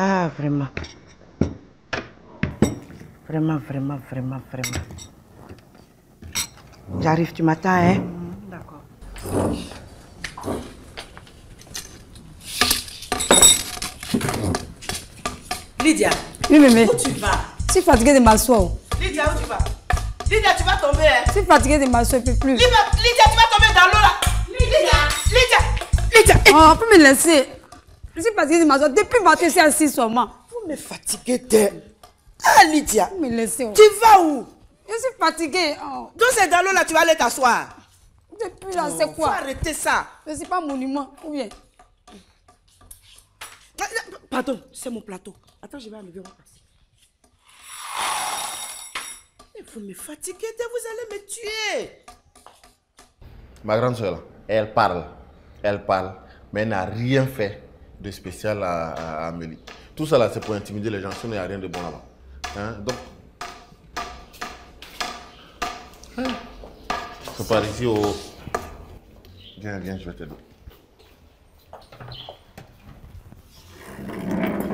Ah, vraiment. Vraiment. J'arrive, tu m'attends, hein? D'accord. Lydia. Oui, mémé. Où tu vas? Je suis fatiguée de m'asseoir. Lydia, où tu vas? Lydia, tu vas tomber, hein? Je suis fatiguée de m'asseoir, je ne peux plus. Lydia, tu vas tomber dans l'eau, là. Lydia. Oh, on peut me laisser. Je suis fatiguée de m'asseoir. Depuis matin, je suis assise seulement. Vous me fatiguez d'elle. Ah, Lydia. Vous me laissez. Tu vas où? Je suis fatiguée. Oh. Donc c'est dans l'eau, là, tu vas aller t'asseoir. Depuis là, c'est quoi? Faut arrêter ça. Je ne suis pas monument. Ou bien? Pardon, c'est mon plateau. Attends, je vais enlever, on va passer. Vous me fatiguez, vous allez me tuer. Ma grande soeur, là, elle parle, mais elle n'a rien fait de spécial à Amélie. Tout ça là, c'est pour intimider les gens, sinon il n'y a rien de bon là-bas. Hein? Donc, c'est par ici au... Viens, je vais t'aider.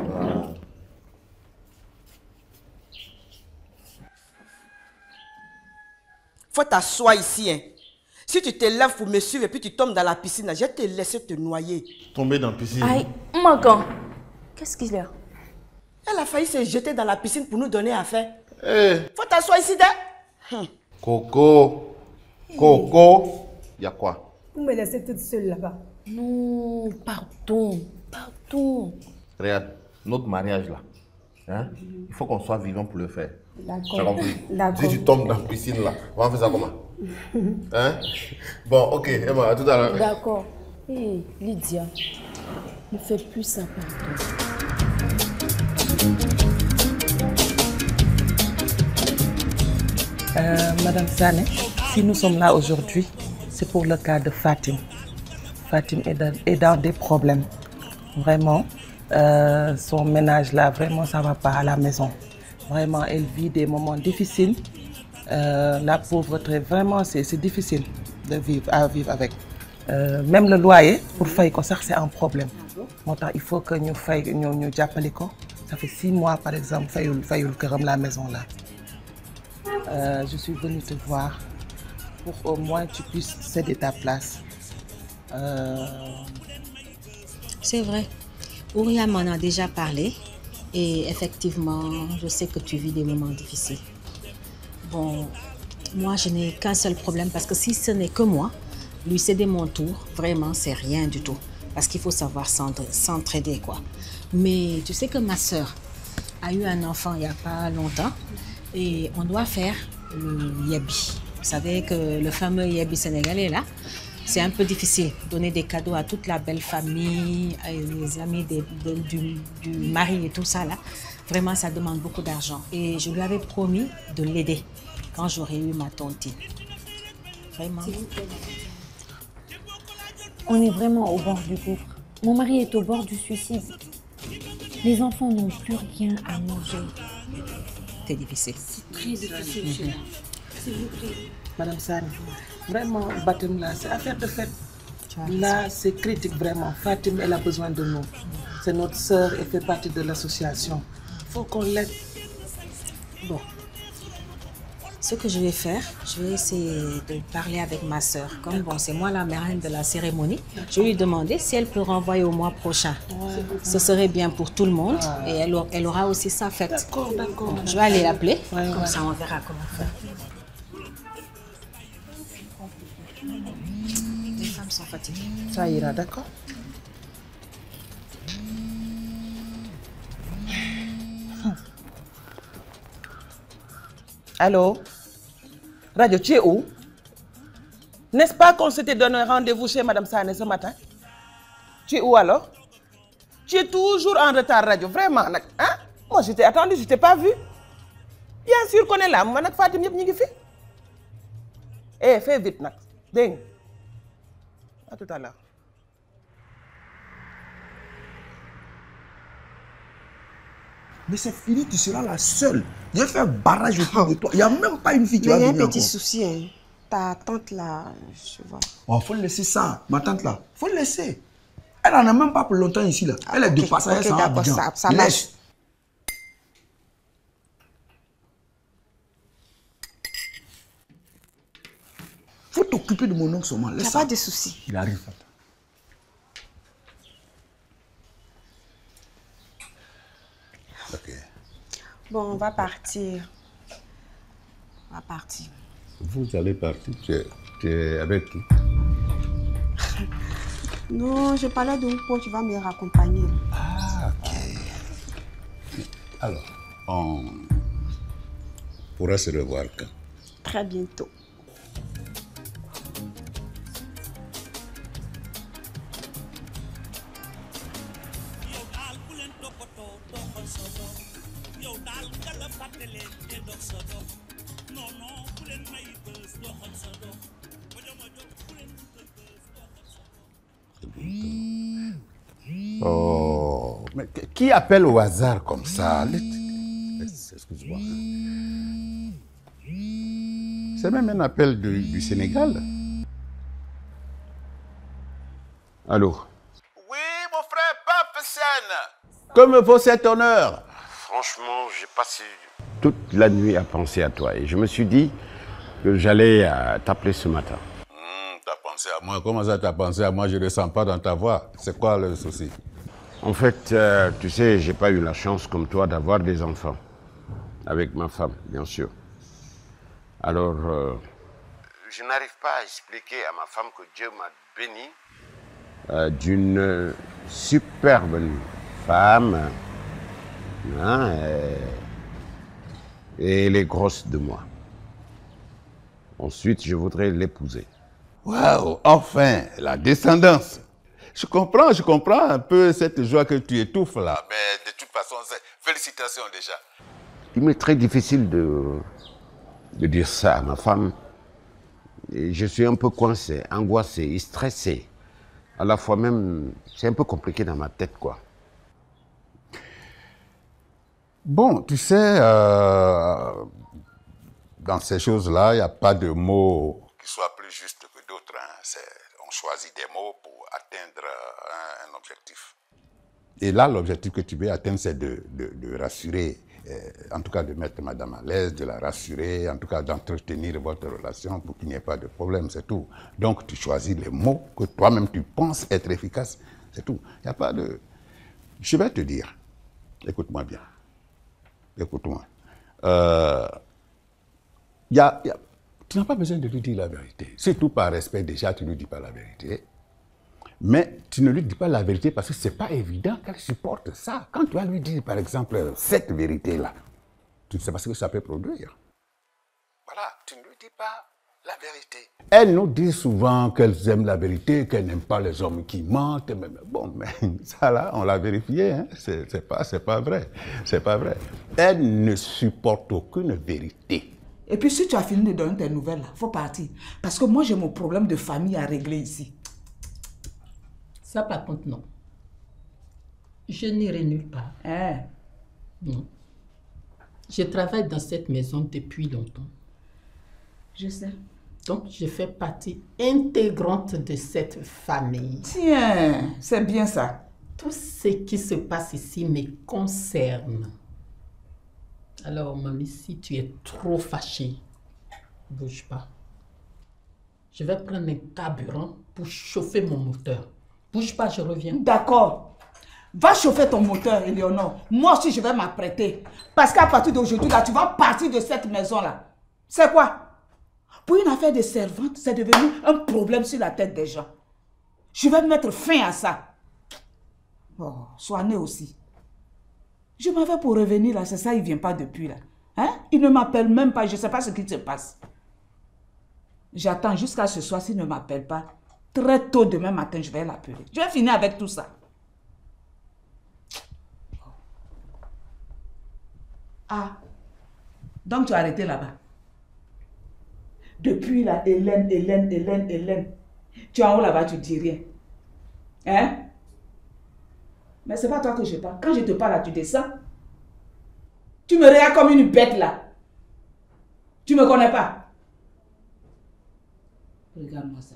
Voilà. Faut t'asseoir ici, hein. Si tu te lèves pour me suivre et puis tu tombes dans la piscine, je vais te laisser te noyer. Tomber dans la piscine. Aïe, Magan, qu'est-ce qu'il y a? Elle a failli se jeter dans la piscine pour nous donner à faire. Hey. Faut t'asseoir ici, Coco, il y a quoi? Vous me laissez toute seule là-bas. Non, pardon. Regarde, notre mariage là, hein? Il faut qu'on soit vivant pour le faire. D'accord. Si tu tombes dans la piscine là, on va faire ça comment? Hein? Bon, ok, Emma, à tout à l'heure. D'accord. Hé, Lydia, ne fais plus ça, Madame Sané, si nous sommes là aujourd'hui, c'est pour le cas de Fatim. Fatim est dans des problèmes. Vraiment, son ménage là, vraiment ça va pas à la maison. Vraiment, elle vit des moments difficiles. La pauvreté, vraiment, c'est difficile à vivre avec. Même le loyer, pour faire ça, c'est un problème. Il faut que nous fassions ça fait 6 mois, par exemple, fayul la maison là. Je suis venue te voir pour au moins tu puisses céder ta place. C'est vrai. Ouria m'en a déjà parlé et effectivement, je sais que tu vis des moments difficiles. Bon, moi, je n'ai qu'un seul problème parce que si ce n'est que moi, lui céder mon tour, vraiment, c'est rien du tout. Parce qu'il faut savoir s'entraider, quoi. Mais tu sais que ma sœur a eu un enfant il n'y a pas longtemps et on doit faire le yabi. Vous savez que le fameux yabi sénégalais, là, c'est un peu difficile. Donner des cadeaux à toute la belle famille, les amis du mari et tout ça, là. Vraiment, ça demande beaucoup d'argent. Et je lui avais promis de l'aider quand j'aurai eu ma tontine. Vraiment. On est vraiment au bord du gouffre. Mon mari est au bord du suicide. Les enfants n'ont plus rien à manger. C'est difficile. C'est très difficile. S'il vous plaît. Madame Sane, vraiment, Fatim là, c'est affaire de fête. Là, c'est critique vraiment. Fatim, elle a besoin de nous. C'est notre sœur, elle fait partie de l'association. Il faut qu'on l'aide. Bon. Ce que je vais faire, je vais essayer de parler avec ma sœur. Comme bon, c'est moi la marraine de la cérémonie, je vais lui demander si elle peut renvoyer au mois prochain. Ce serait bien pour tout le monde et elle aura aussi sa fête. D'accord. Je vais aller l'appeler, comme ça on verra comment faire. Les femmes sont fatiguées. Ça ira, d'accord? Allô? Radio, tu es où? N'est-ce pas qu'on s'était donné rendez-vous chez Madame Sané ce matin? Tu es où alors? Tu es toujours en retard, Radio, vraiment. Hein? Moi, je t'ai attendu, je ne t'ai pas vu. Bien sûr qu'on est là. Moi, Fatim, yep, ñi fi. Eh, fais vite, nak. Ding. À tout à l'heure. Mais c'est fini, tu seras la seule. Je vais faire un barrage autour de toi. Il n'y a même pas une fille qui va venir. Mais il y a un petit encore. souci. Hein. Ta tante là, je vois. Oh, faut le laisser ça. Ma tante là, faut le laisser. Elle n'en a même pas pour longtemps ici, là. Elle est de passage, ok, d'accord, ça marche. Laisse. Faut t'occuper de mon oncle seulement. Il Laisse n'y a ça. pas de souci. Il arrive. Ok. Bon, on va partir. On va partir. Vous allez partir, tu es avec qui? Non, je parlais d'un pot, tu vas me raccompagner. Ah, ok. Alors, on pourra se revoir quand? Très bientôt. Oh, mais qui appelle au hasard comme ça? Excuse-moi. C'est même un appel du Sénégal. Allô? Oui, mon frère, Pape Sen. Que me vaut cet honneur? Franchement, j'ai passé... Toute la nuit à penser à toi et je me suis dit que j'allais t'appeler ce matin. T'as pensé à moi? Comment ça t'as pensé à moi? Je ne le sens pas dans ta voix. C'est quoi le souci? En fait, tu sais, j'ai pas eu la chance comme toi d'avoir des enfants. Avec ma femme, bien sûr. Alors, je n'arrive pas à expliquer à ma femme que Dieu m'a béni d'une superbe femme. Hein, et elle est grosse de moi. Ensuite, je voudrais l'épouser. Waouh, enfin, la descendance. Je comprends un peu cette joie que tu étouffes là. Mais de toute façon, félicitations déjà. Il m'est très difficile de dire ça à ma femme. Et je suis un peu coincé, angoissé et stressé. À la fois même, c'est un peu compliqué dans ma tête, quoi. Bon, tu sais, dans ces choses-là, il n'y a pas de mots qui soient plus justes que d'autres. Hein. On choisit des mots pour atteindre un objectif. Et là, l'objectif que tu veux atteindre, c'est de rassurer, en tout cas de mettre madame à l'aise, de la rassurer, en tout cas d'entretenir votre relation pour qu'il n'y ait pas de problème, c'est tout. Donc, tu choisis les mots que toi-même tu penses être efficaces, c'est tout. Il n'y a pas de... Je vais te dire, écoute-moi bien. Écoute-moi. Tu n'as pas besoin de lui dire la vérité. Surtout par respect, déjà, tu ne lui dis pas la vérité. Mais tu ne lui dis pas la vérité parce que ce n'est pas évident qu'elle supporte ça. Quand tu vas lui dire, par exemple, cette vérité-là, tu ne sais pas ce que ça peut produire. Voilà, tu ne lui dis pas la vérité. Elle nous dit souvent qu'elles aiment la vérité, qu'elles n'aiment pas les hommes qui mentent. Bon, mais ça là, on l'a vérifié, hein? C'est pas vrai. C'est pas vrai. Elle ne supporte aucune vérité. Et puis si tu as fini de donner tes nouvelles, il faut partir. Parce que moi, j'ai mon problème de famille à régler ici. Ça, par contre, non. Je n'irai nulle part. Hein? Non. Je travaille dans cette maison depuis longtemps. Je sais. Donc, je fais partie intégrante de cette famille. Tiens, c'est bien ça. Tout ce qui se passe ici me concerne. Alors, mamie, si tu es trop fâchée, bouge pas. Je vais prendre un carburant pour chauffer mon moteur. Bouge pas, je reviens. D'accord. Va chauffer ton moteur, Éléonore. Moi aussi, je vais m'apprêter. Parce qu'à partir d'aujourd'hui, là, tu vas partir de cette maison-là. C'est quoi? Pour une affaire de servante, c'est devenu un problème sur la tête des gens. Je vais mettre fin à ça. Oh, sois né aussi. Je m'avais pour revenir là, c'est ça, il ne vient pas depuis là. Hein? Il ne m'appelle même pas, je ne sais pas ce qui se passe. J'attends jusqu'à ce soir, s'il ne m'appelle pas. Très tôt demain matin, je vais l'appeler. Je vais finir avec tout ça. Ah, donc tu as arrêté là-bas. Depuis là, Hélène. Tu es en haut là-bas, tu ne dis rien. Hein? Mais c'est pas toi que je parle. Quand je te parle là, tu descends. Tu me regardes comme une bête là. Tu me connais pas. Regarde-moi ça.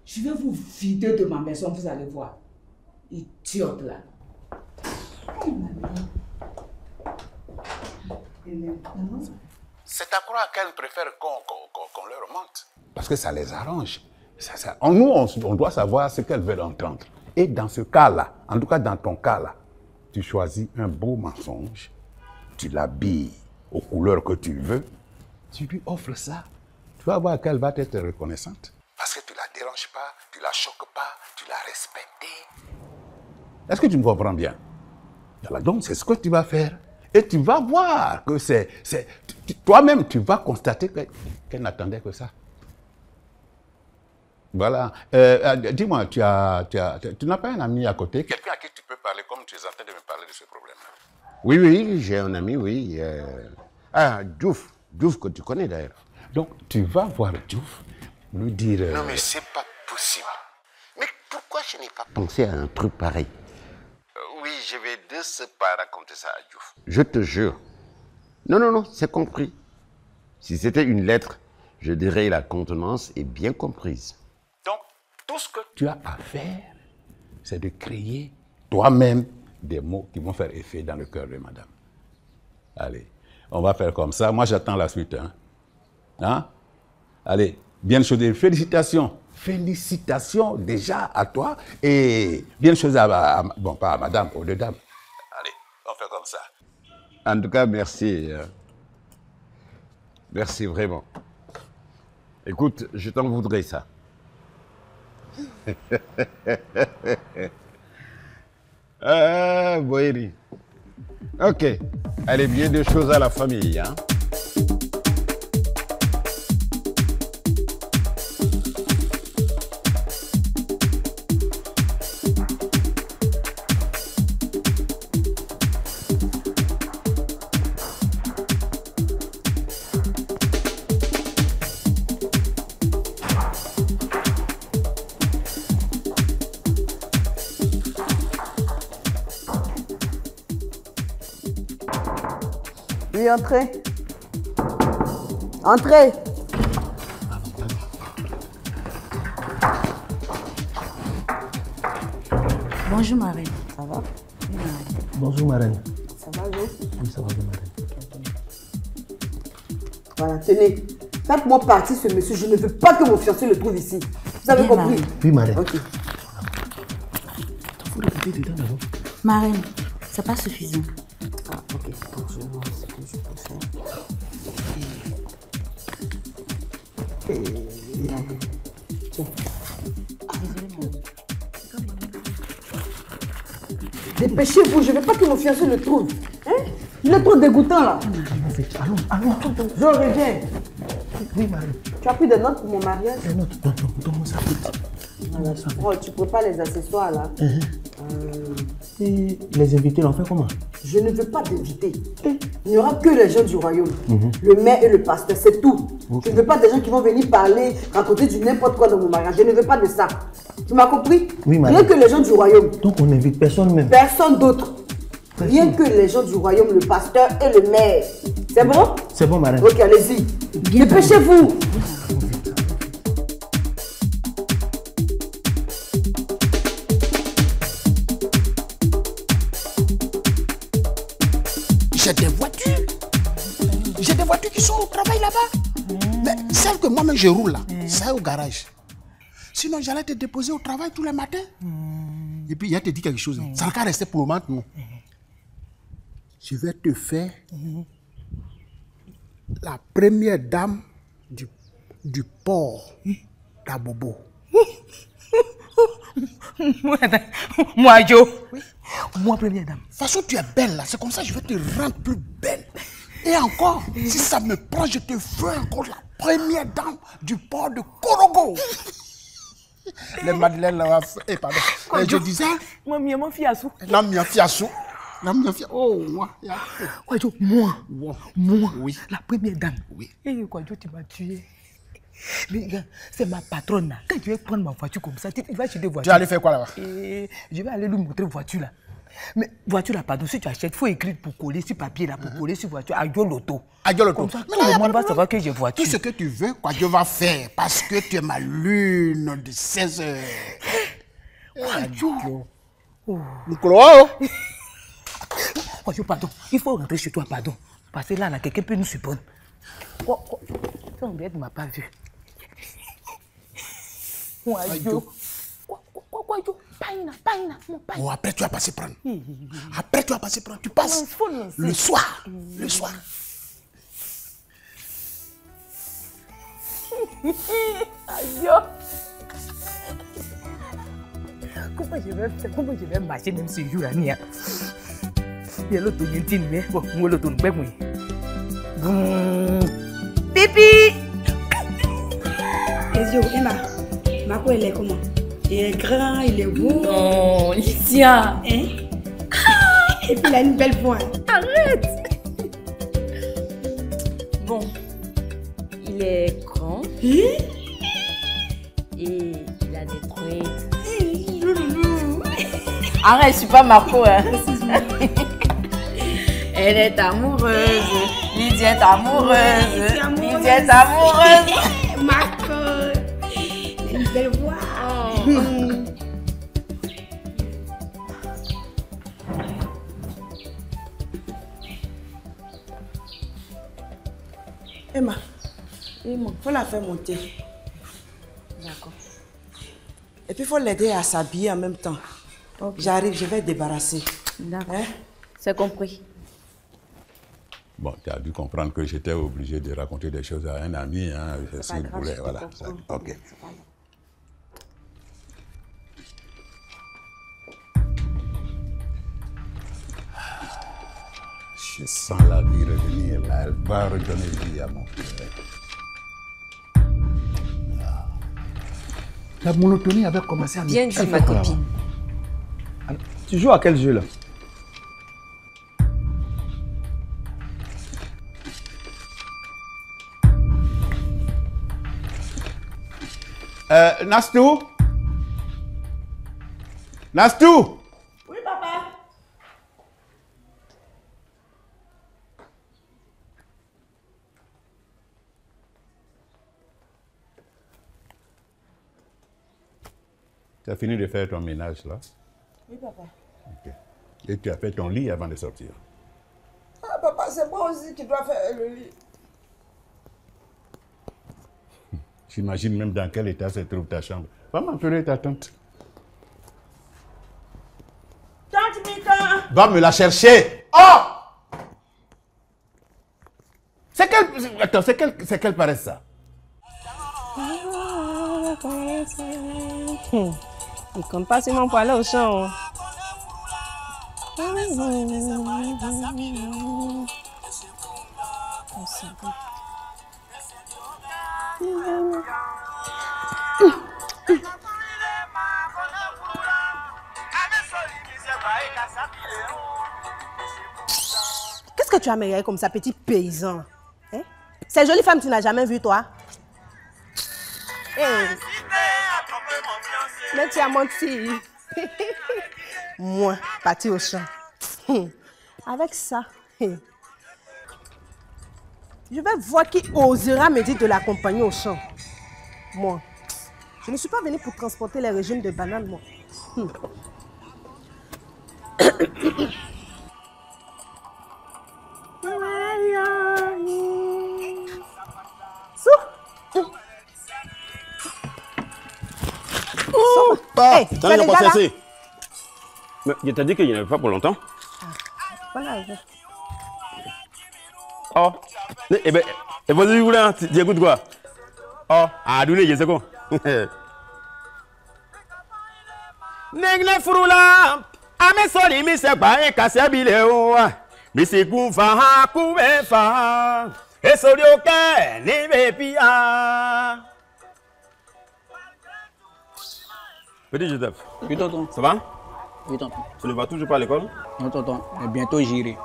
Je vais vous vider de ma maison, vous allez voir. Idiote là. C'est à croire qu'elles préfèrent qu'on leur monte. Parce que ça les arrange. Nous, on doit savoir ce qu'elles veulent entendre. Et dans ce cas-là, en tout cas dans ton cas-là, tu choisis un beau mensonge, tu l'habilles aux couleurs que tu veux, tu lui offres ça. Tu vas voir qu'elle va être reconnaissante. Parce que tu ne la déranges pas, tu ne la choques pas, tu l'as respectée. Est-ce que tu me comprends bien? Voilà, donc c'est ce que tu vas faire. Et tu vas voir que toi-même, tu vas constater qu'elle n'attendait que ça. Voilà. Dis-moi, tu n'as pas un ami à côté, quelqu'un à qui tu peux parler comme tu es en train de me parler de ce problème-là? Oui, j'ai un ami, oui. Diouf. Diouf que tu connais d'ailleurs. Donc, tu vas voir Diouf, lui dire... Non, mais c'est pas possible. Mais pourquoi je n'ai pas pensé à un truc pareil? Oui, je vais de ce pas raconter ça à Diouf. Je te jure. Non, c'est compris. Si c'était une lettre, je dirais la contenance est bien comprise. Donc, tout ce que tu as à faire, c'est de créer toi-même des mots qui vont faire effet dans le cœur de madame. Allez, on va faire comme ça. Moi, j'attends la suite. Hein? Allez, bien chose. Félicitations. Félicitations déjà à toi et bien chose bon, pas à madame, aux deux dames. Allez, on fait comme ça. En tout cas, merci. Merci vraiment. Écoute, je t'en voudrais ça. Boéry. Ok. Allez, bien des choses à la famille, hein. Oui, entrez. Entrez. Bonjour, ma reine. Ça va? Oui, ma reine. Bonjour, ma reine. Ça va, Jo? Oui, ça va bien, ma reine. Voilà, tenez. Faites-moi partie ce monsieur. Je ne veux pas que mon fiancé le trouve ici. Vous avez compris? Oui, ma reine. Ok. Faut le couper dedans d'abord. Ma reine, c'est pas suffisant. Ah, ok. Donc, je vois ce que je peux faire. Tiens. Dépêchez-vous, je ne veux pas que mon fiancé le trouve. Hein? Il est trop dégoûtant là. Allons. Je reviens. Oui, Marie. Tu as pris des notes pour mon mariage? Des notes, donne-moi ça. Voilà, tu prépares les accessoires là. Et les invités, on fait comment? Je ne veux pas d'invités. Il n'y aura que les gens du royaume. Le maire et le pasteur, c'est tout. Je ne veux pas des gens qui vont venir parler, raconter du n'importe quoi dans mon mariage. Je ne veux pas de ça. Tu m'as compris? Oui, madame. Rien que les gens du royaume. Donc on n'invite personne même? Personne d'autre. Rien que les gens du royaume, le pasteur et le maire. C'est bon? C'est bon, madame. Ok, allez-y. Dépêchez-vous. J'ai des voitures. J'ai des voitures qui sont au travail là-bas. Mais celle que moi-même je roule là, c'est au garage. Sinon, j'allais te déposer au travail tous les matins. Et puis, il a te dit quelque chose. Ça va pas rester pour le moment, non. Je vais te faire la première dame du port d'Abobo. Moi, Joe. Oui. Moi, première dame. De toute façon, tu es belle là. C'est comme ça que je vais te rendre plus belle. Et encore, si ça me prend, je te ferai encore la première dame du port de Korogo. Les Madeleines là, pardon. Je disais. Moi, mon fiassou. La mienne fiassou. Oh, moi. Ouais, Joe, moi. Oui. La première dame. Oui. Et quoi, Joe, tu m'as tué. Mais c'est ma patronne là. Quand tu vas prendre ma voiture comme ça, tu vas acheter des voitures. Tu vas aller faire quoi là-bas? Je vais aller lui montrer voiture là. Mais voiture là, pardon, si tu achètes, il faut écrire pour coller sur papier là, pour coller sur voiture. Adio Loto. Comme ça, tout le monde va savoir que j'ai voiture. Tout ce que tu veux, quoi, Dieu va faire. Parce que tu es ma lune de 16 heures. Nicolas. Oh, pardon. Il faut rentrer chez toi, pardon. Parce que là, quelqu'un peut nous surprendre. Oh, on ne m'a pas vu. Oh, après, tu vas passer prendre. Après, tu vas passer prendre. Tu passes le soir. Le soir. Aïe. Comment je vais faire? Comment je vais marcher même ce jour-là? Il y a l'autre qui est mais bon, moi l'autre ne peut pas. Pipi! Ezio, Emma, Marco, il est comment? Il est grand, il est beau. Non, Lydia. Hein? Et puis il a une belle voix. Arrête! Bon, il est grand. Et il a des trucs. Arrête, je suis pas Marco. Hein. Elle est amoureuse. Lydia est amoureuse. Lydia est amoureuse. Marco, il a une belle voix. Emma, faut la faire monter. D'accord. Et puis il faut l'aider à s'habiller en même temps. Okay. J'arrive, je vais débarrasser. D'accord. Hein? C'est compris. Bon, tu as dû comprendre que j'étais obligé de raconter des choses à un ami, hein, s'il voulait, voilà. Ça, ok. Je sens la vie revenir là, elle va redonner vie à mon frère. La monotonie avait commencé à me... Bien dit, ma copine. Alors, tu joues à quel jeu là? Nastou? Nastou? Oui, papa. Tu as fini de faire ton ménage là? Oui, papa. Ok. Et tu as fait ton lit avant de sortir? Ah, papa, c'est moi aussi qui dois faire le lit. J'imagine même dans quel état se trouve ta chambre. Va m'appeler ta tante. Tante Mika! Va me la chercher! Oh! C'est quelle... Attends, c'est quelle paresse ça? Il compte pas seulement pour aller au champ. Qu'est-ce que tu as meilleur comme ça, petit paysan? Hein? Ces jolies femmes, tu n'as jamais vu, toi? Hey. Mais tu as menti. Moi, parti au champ. Avec ça, je vais voir qui osera me dire de l'accompagner au champ. Moi, je ne suis pas venue pour transporter les régimes de bananes, moi. Hey, t'en as pas cessé. Mais je t'ai dit qu'il n'y en avait pas pour longtemps. Voilà. Oh. Eh ben, vas-y, vous là, tu écoutes quoi? Oh, à donner, je sais quoi. Negne frula, ame soli mi se pa e kase bile o. Mi se kun fa ku be fa. E soli o ke ni be pia. Petit Joseph. Oui, tonton. Ça va? Oui, tonton. Tu ne vas toujours pas à l'école? Non, tonton. Mais bientôt, j'irai.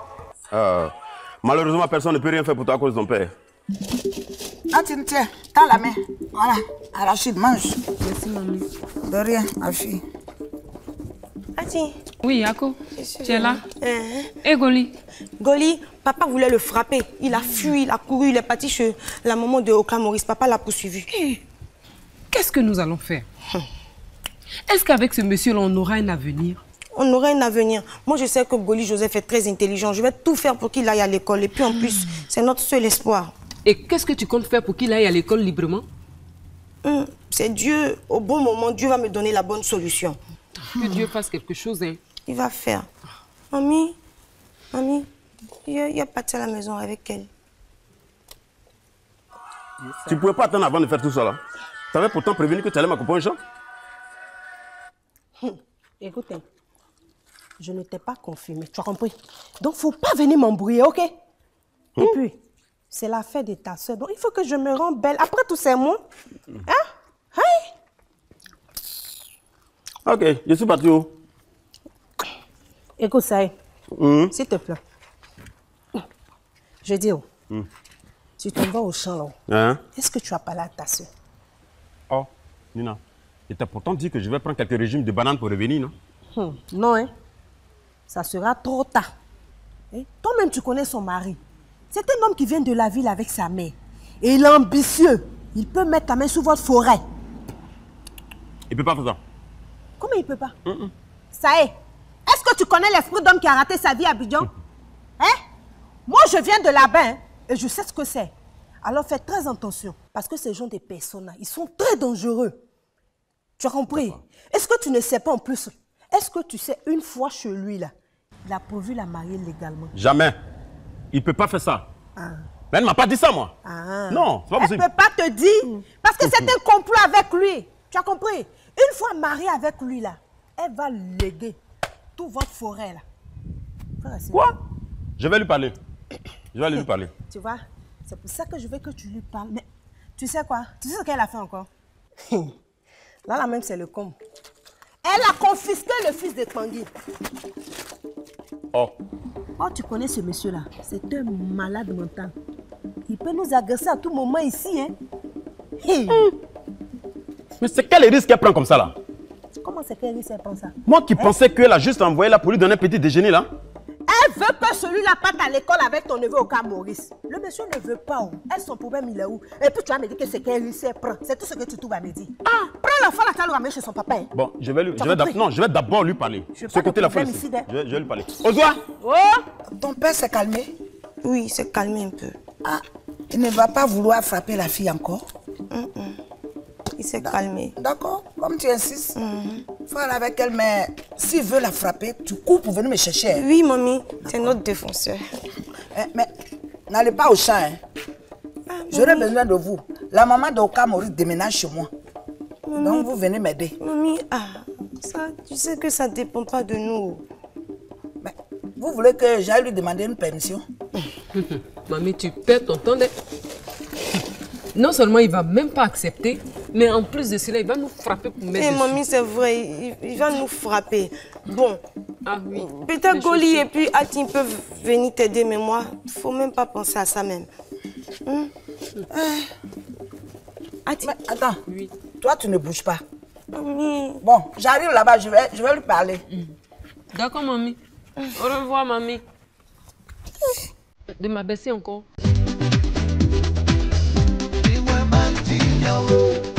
Malheureusement, personne ne peut rien faire pour toi à cause de ton père. Ah, tiens, tends la main. Voilà. Arachide, mange. Merci, maman. De rien, Afi. Ati. Oui, Ako. Tu es là? Et Goli? Goli, papa voulait le frapper. Il a fui, il a couru, il est parti chez la maman de Oka Maurice. Papa l'a poursuivi. Qu'est-ce que nous allons faire? Est-ce qu'avec ce monsieur-là, on aura un avenir? On aurait un avenir. Moi, je sais que Goli Joseph est très intelligent. Je vais tout faire pour qu'il aille à l'école. Et puis, en plus, c'est notre seul espoir. Et qu'est-ce que tu comptes faire pour qu'il aille à l'école librement? C'est Dieu. Au bon moment, Dieu va me donner la bonne solution. Que Dieu fasse quelque chose, hein. Il va faire. Mamie, il y a Paty à la maison avec elle. Tu ne pouvais pas attendre avant de faire tout ça là. Tu avais pourtant prévenu que tu allais m'accompagner, Jean. Écoute, je ne t'ai pas confirmé, tu as compris? Donc, il ne faut pas venir m'embrouiller, ok? Et puis, c'est l'affaire de ta soeur, donc il faut que je me rende belle. Après tous ces mots, hein? Ok, je suis parti où? Écoute, ça y est, s'il te plaît. Je dis, tu t'en vas au champ là. Hein? Est-ce que tu as parlé à ta soeur? Oh, Nina, je t'ai pourtant dit que je vais prendre quelques régimes de bananes pour revenir, non? Non, hein? Ça sera trop tard. Toi-même, tu connais son mari. C'est un homme qui vient de la ville avec sa mère. Et il est ambitieux. Il peut mettre la main sur votre forêt. Il peut pas faire ça. Comment il peut pas? Ça y est. Est-ce que tu connais l'esprit d'homme qui a raté sa vie à Abidjan? Moi, je viens de là-bas, et je sais ce que c'est. Alors, fais très attention. Parce que ces gens des personnes, ils sont très dangereux. Tu as compris? Est-ce que tu ne sais pas en plus? Est-ce que tu sais, une fois chez lui, là, il a prévu la marier légalement? Jamais. Il ne peut pas faire ça. Mais elle ne m'a pas dit ça, moi. Non, c'est pas possible. Elle ne peut pas te dire. Parce que c'est un complot avec lui. Tu as compris? Une fois mariée avec lui, là, elle va léguer toute votre forêt, là. Quoi? Je vais lui parler. Je vais aller lui parler. Tu vois? C'est pour ça que je veux que tu lui parles. Mais tu sais quoi? Tu sais ce qu'elle a fait encore? Là même, c'est le com. Elle a confisqué le fils de Tanguy. Oh, tu connais ce monsieur-là? C'est un malade mental. Il peut nous agresser à tout moment ici, hein? Mais c'est quel risque qu'elle prend comme ça, là? Comment c'est qu'elle risque, elle prend ça? Moi qui pensais qu'elle a juste envoyé là pour lui donner un petit déjeuner, là. Elle veut que celui-là parte à l'école avec ton neveu au cas Maurice. Le monsieur ne veut pas. Elle, son problème, il est où? Et puis tu vas me dire que c'est qu'elle risque, elle prend. C'est tout ce que tu trouves à me dire. Prends l'enfant, là, tu vas le ramener chez son papa. Hein? Bon, je vais d'abord lui parler. Ce côté-là, je vais lui parler. Ozoa! Ton père s'est calmé? Oui, il s'est calmé un peu. Il ne va pas vouloir frapper la fille encore? Il s'est calmé. D'accord, comme tu insistes. Faut aller avec elle, mais s'il veut la frapper, tu cours pour venir me chercher. Oui, mamie, c'est notre défenseur. Mais n'allez pas au champ. J'aurai besoin de vous. La maman d'Oka Maurice déménage chez moi. Donc vous venez m'aider. Mamie, ça, tu sais que ça ne dépend pas de nous. Mais vous voulez que j'aille lui demander une permission? Mamie, tu perds ton temps. Non seulement il ne va même pas accepter, mais en plus de cela, il va nous frapper pour mettre dessus. Mamie, c'est vrai, il va nous frapper. Bon, oui. Peut-être Goli et puis Atim peuvent venir t'aider, mais moi, il ne faut même pas penser à ça même. Mais attends, toi tu ne bouges pas. Mamie. Bon, j'arrive là-bas, je vais lui parler. D'accord, mamie. Au revoir, mamie. De m'abaisser encore. Yo.